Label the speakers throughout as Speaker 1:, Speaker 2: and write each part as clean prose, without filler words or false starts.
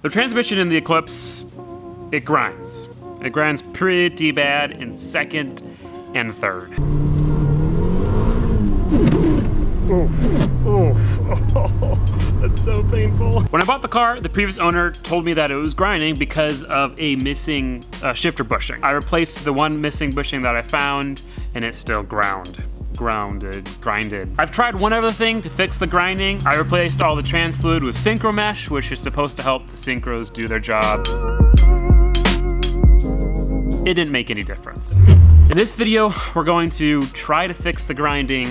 Speaker 1: The transmission in the Eclipse, it grinds. It grinds pretty bad in second and third. Oof, oof, oh, that's so painful. When I bought the car, the previous owner told me that it was grinding because of a missing shifter bushing. I replaced the one missing bushing that I found, and it still grinded. I've tried one other thing to fix the grinding. I replaced all the trans fluid with synchro mesh, which is supposed to help the synchros do their job. It didn't make any difference. In this video, we're going to try to fix the grinding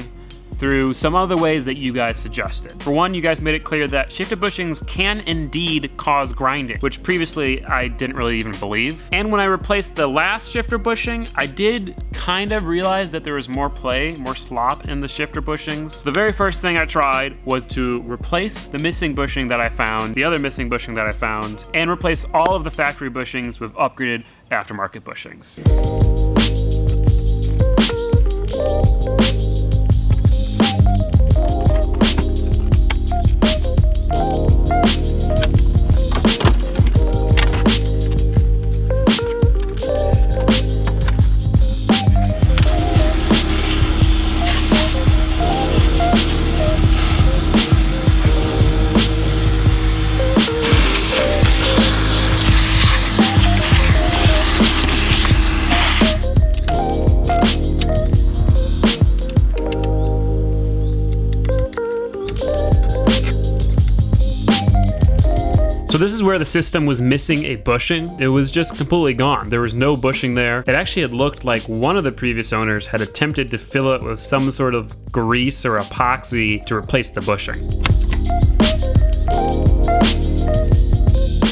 Speaker 1: through some other ways that you guys suggested. For one, you guys made it clear that shifted bushings can indeed cause grinding, which previously I didn't really even believe. And when I replaced the last shifter bushing, I did kind of realize that there was more play, more slop in the shifter bushings. The very first thing I tried was to replace the missing bushing that I found, the other missing bushing that I found, and replace all of the factory bushings with upgraded aftermarket bushings. So this is where the system was missing a bushing. It was just completely gone. There was no bushing there. It actually had looked like one of the previous owners had attempted to fill it with some sort of grease or epoxy to replace the bushing.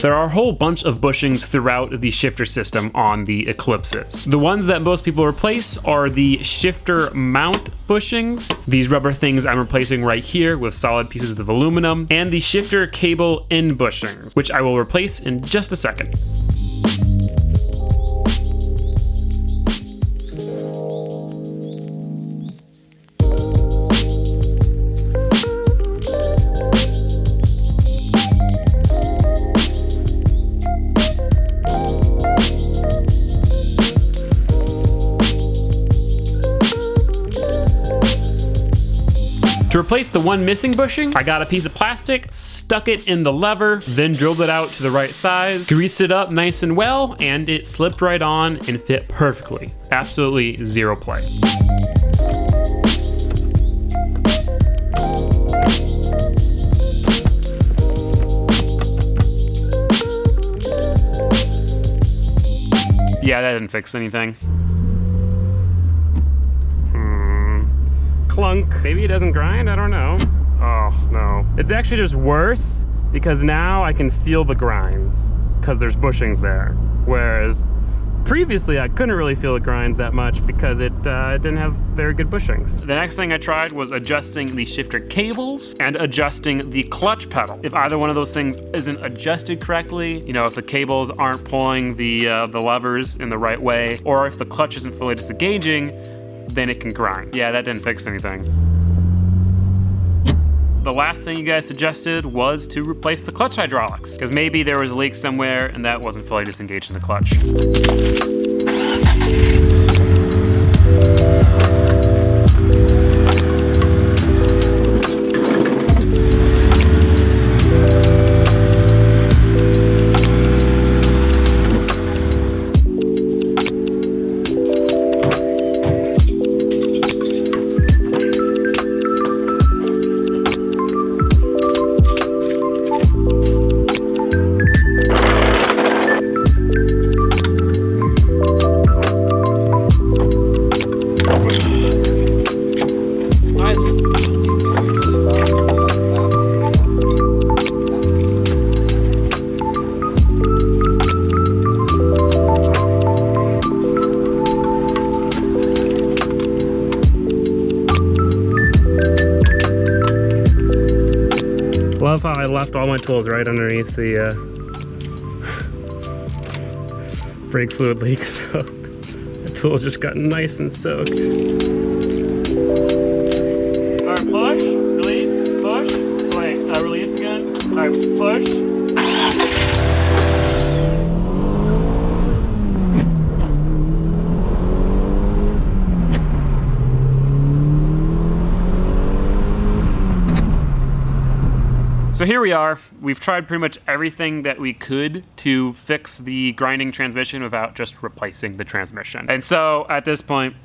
Speaker 1: There are a whole bunch of bushings throughout the shifter system on the Eclipses. The ones that most people replace are the shifter mount bushings, these rubber things I'm replacing right here with solid pieces of aluminum, and the shifter cable end bushings, which I will replace in just a second. To replace the one missing bushing, I got a piece of plastic, stuck it in the lever, then drilled it out to the right size, greased it up nice and well, and it slipped right on and fit perfectly. Absolutely zero play. Yeah, that didn't fix anything. Clunk. Maybe it doesn't grind, I don't know. Oh no. It's actually just worse because now I can feel the grinds because there's bushings there. Whereas previously I couldn't really feel the grinds that much because it didn't have very good bushings. The next thing I tried was adjusting the shifter cables and adjusting the clutch pedal. If either one of those things isn't adjusted correctly, you know, if the cables aren't pulling the levers in the right way, or if the clutch isn't fully disengaging, then it can grind. Yeah, that didn't fix anything. The last thing you guys suggested was to replace the clutch hydraulics, because maybe there was a leak somewhere and that wasn't fully disengaged in the clutch. Love how I left all my tools right underneath the brake fluid leak, so the tools just got nice and soaked. Alright, push, release, push, wait, release again. Alright, push. So here we are. We've tried pretty much everything that we could to fix the grinding transmission without just replacing the transmission. And so at this point,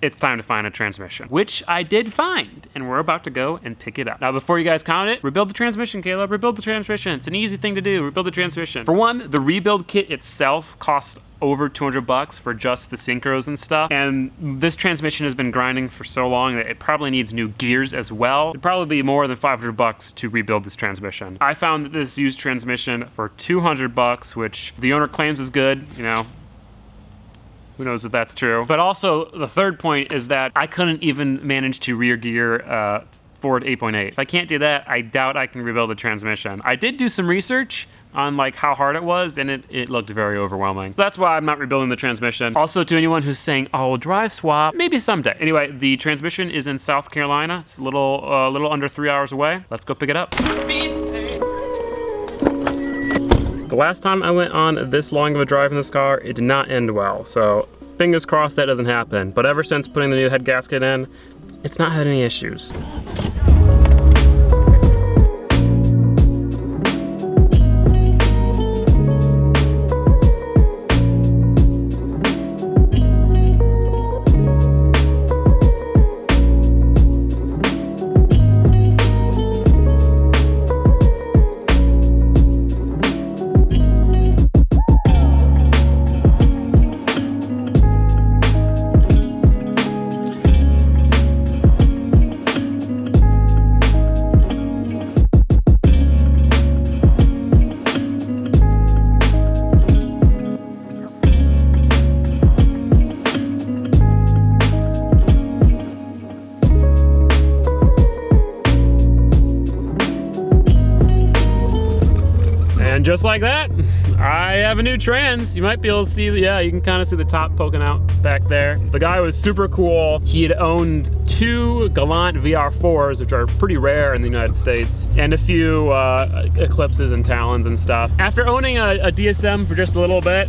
Speaker 1: it's time to find a transmission, which I did find, and we're about to go and pick it up. Now, before you guys count it, rebuild the transmission, Caleb. Rebuild the transmission. It's an easy thing to do. Rebuild the transmission. For one, the rebuild kit itself costs over 200 bucks for just the synchros and stuff. And this transmission has been grinding for so long that it probably needs new gears as well. It'd probably be more than 500 bucks to rebuild this transmission. I found this used transmission for 200 bucks, which the owner claims is good, you know. Who knows if that's true? But also, the third point is that I couldn't even manage to rear gear Ford 8.8. If I can't do that, I doubt I can rebuild a transmission. I did do some research on like how hard it was, and it looked very overwhelming. That's why I'm not rebuilding the transmission. Also, to anyone who's saying, oh, drive swap, maybe someday. Anyway, the transmission is in South Carolina. It's a little under 3 hours away. Let's go pick it up. The last time I went on this long of a drive in this car, it did not end well. So fingers crossed that doesn't happen. But ever since putting the new head gasket in, it's not had any issues. And just like that, I have a new trans. You might be able to see, yeah, you can kind of see the top poking out back there. The guy was super cool. He had owned 2 Galant VR4s, which are pretty rare in the United States, and a few Eclipses and Talons and stuff. After owning a DSM for just a little bit,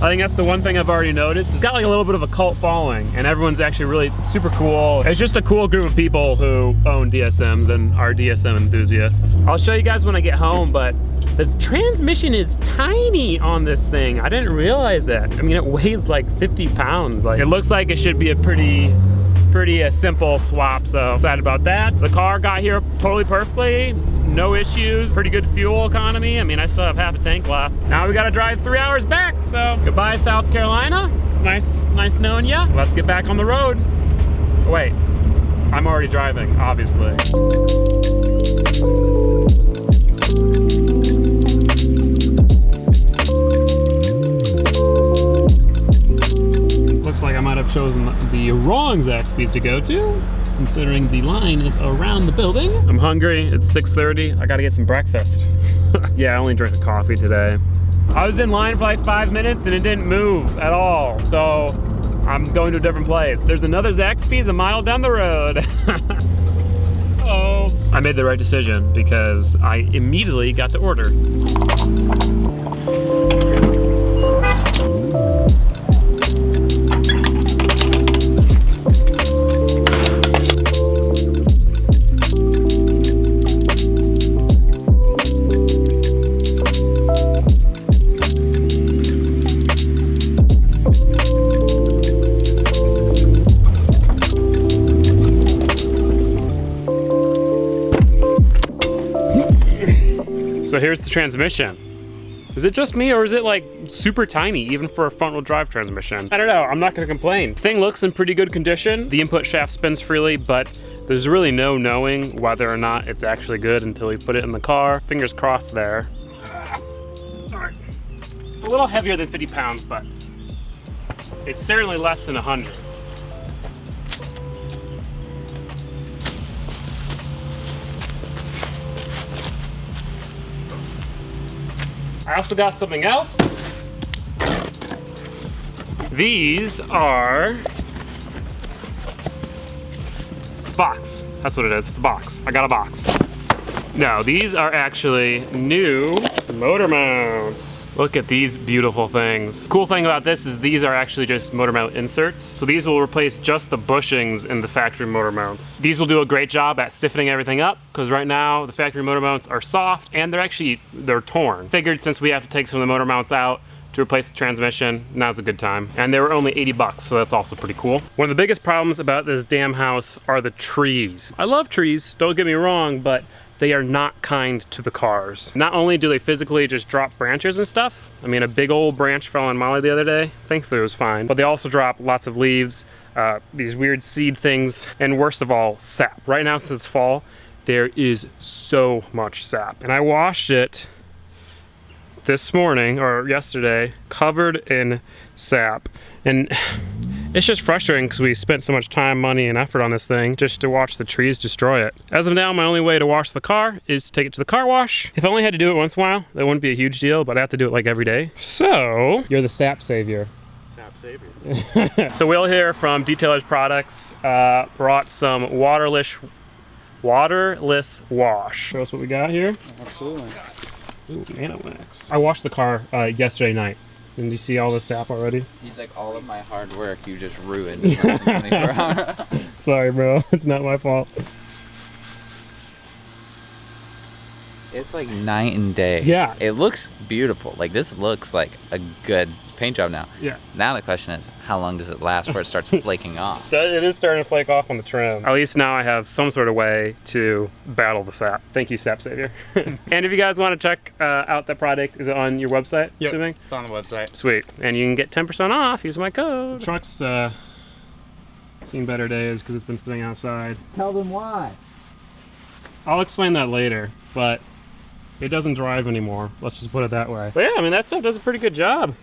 Speaker 1: I think that's the one thing I've already noticed. It's got like a little bit of a cult following, and everyone's actually really super cool. It's just a cool group of people who own DSMs and are DSM enthusiasts. I'll show you guys when I get home, but the transmission is tiny on this thing. I didn't realize that. I mean, it weighs like 50 pounds. Like, it looks like it should be a pretty simple swap, so excited about that. The car got here totally perfectly, no issues, pretty good fuel economy. I mean, I still have half a tank left. Now we gotta drive 3 hours back, so goodbye, South Carolina. Nice knowing ya. Let's get back on the road. Wait, I'm already driving, obviously. Looks like I might have chosen the wrong Zaxby's to go to, considering the line is around the building. I'm hungry, it's 6:30, I gotta get some breakfast. Yeah, I only drank a coffee today. I was in line for like 5 minutes and it didn't move at all, so I'm going to a different place. There's another Zaxby's a mile down the road. Oh, I made the right decision because I immediately got to order. So here's the transmission. Is it just me, or is it like super tiny even for a front wheel drive transmission? I don't know, I'm not gonna complain. The thing looks in pretty good condition. The input shaft spins freely, but there's really no knowing whether or not it's actually good until we put it in the car. Fingers crossed there. All right. A little heavier than 50 pounds, but it's certainly less than 100. I also got something else. These are box. That's what it is. It's a box. I got a box. No, these are actually new motor mounts. Look at these beautiful things. Cool thing about this is these are actually just motor mount inserts. So these will replace just the bushings in the factory motor mounts. These will do a great job at stiffening everything up because right now the factory motor mounts are soft and they're torn. Figured since we have to take some of the motor mounts out to replace the transmission, now's a good time. And they were only 80 bucks, so that's also pretty cool. One of the biggest problems about this damn house are the trees. I love trees, don't get me wrong, but they are not kind to the cars. Not only do they physically just drop branches and stuff, I mean, a big old branch fell on Molly the other day, thankfully it was fine, but they also drop lots of leaves, these weird seed things, and worst of all, sap. Right now, since it's fall, there is so much sap. And I washed it this morning, or yesterday, covered in sap. And it's just frustrating because we spent so much time, money, and effort on this thing just to watch the trees destroy it. As of now, my only way to wash the car is to take it to the car wash. If I only had to do it once in a while, that wouldn't be a huge deal, but I have to do it like every day. So, you're the Sap Savior.
Speaker 2: Sap Savior.
Speaker 1: So Will here from Detailers Products brought some waterless wash. Show us what we got here.
Speaker 2: Absolutely.
Speaker 1: Ooh, wax. I washed the car yesterday night. Didn't you see all the sap already?
Speaker 3: He's like, all of my hard work you just ruined.
Speaker 1: Sorry, bro. It's not my fault.
Speaker 3: It's like night and day.
Speaker 1: Yeah.
Speaker 3: It looks beautiful. Like, this looks like a good paint job now.
Speaker 1: Yeah.
Speaker 3: Now the question is, how long does it last before it starts flaking off?
Speaker 1: It is starting to flake off on the trim. At least now I have some sort of way to battle the sap. Thank you, Sap Savior. And if you guys want to check out that product, is it on your website?
Speaker 2: Yep,
Speaker 1: assuming?
Speaker 2: it's on the website.
Speaker 1: Sweet. And you can get 10% off. Use my code. The truck's seen better days because it's been sitting outside.
Speaker 3: Tell them why.
Speaker 1: I'll explain that later, but it doesn't drive anymore. Let's just put it that way. But yeah, I mean, that stuff does a pretty good job.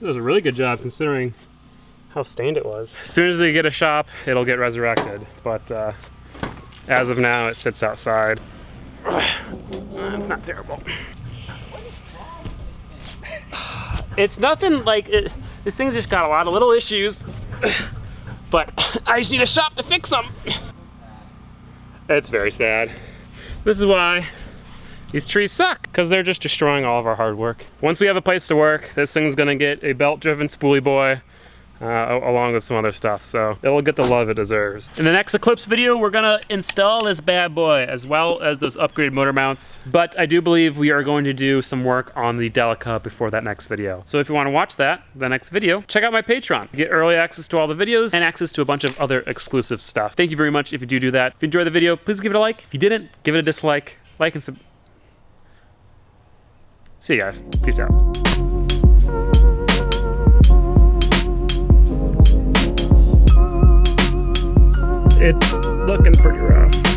Speaker 1: It does a really good job considering how stained it was. As soon as they get a shop, it'll get resurrected. But as of now, it sits outside. It's not terrible. It's nothing like it. This thing's just got a lot of little issues, but I just need a shop to fix them. It's very sad. This is why these trees suck, because they're just destroying all of our hard work. Once we have a place to work, this thing's gonna get a belt-driven spoolie boy, along with some other stuff, so it'll get the love it deserves. In the next Eclipse video, we're gonna install this bad boy, as well as those upgraded motor mounts, but I do believe we are going to do some work on the Delica before that next video. So if you wanna watch that, the next video, check out my Patreon. Get early access to all the videos and access to a bunch of other exclusive stuff. Thank you very much if you do that. If you enjoyed the video, please give it a like. If you didn't, give it a dislike. Like and subscribe. See you guys. Peace out. It's looking pretty rough.